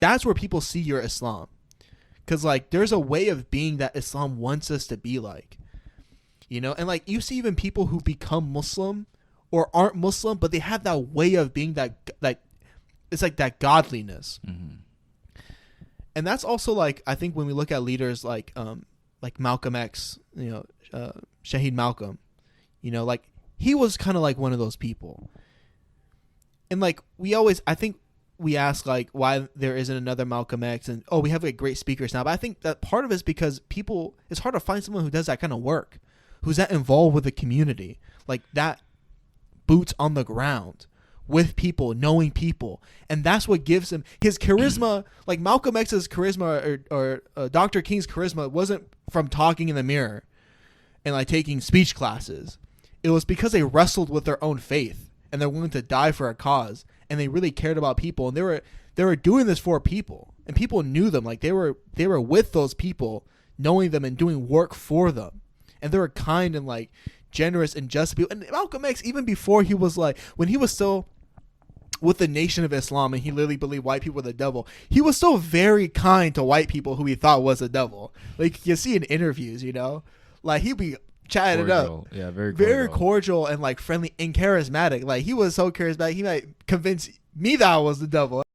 that's where people see your Islam. Because, like, there's a way of being that Islam wants us to be like. You know? And, like, you see even people who become Muslim or aren't Muslim, but they have that way of being that it's like that godliness. Mm-hmm. And that's also, like, I think when we look at leaders like Malcolm X, Shaheed Malcolm, like, he was kind of like one of those people. And, like, I think we ask, like, why there isn't another Malcolm X, and we have like great speakers now. But I think that part of it is because it's hard to find someone who does that kind of work, who's that involved with the community, like that boots on the ground with people, knowing people. And that's what gives him his charisma. Like Malcolm X's charisma or Dr. King's charisma wasn't from talking in the mirror and like taking speech classes. It was because they wrestled with their own faith and they're willing to die for a cause. And they really cared about people, and they were doing this for people, and people knew them. Like they were with those people, knowing them and doing work for them, and they were kind and like generous and just people. And Malcolm X, even before he was like, when he was still with the Nation of Islam and he literally believed white people were the devil, he was still very kind to white people who he thought was the devil. Like you see in interviews, like he'd be chatting it up. Yeah, very very cordial and like friendly and charismatic. Like he was so charismatic, he might convince me that I was the devil.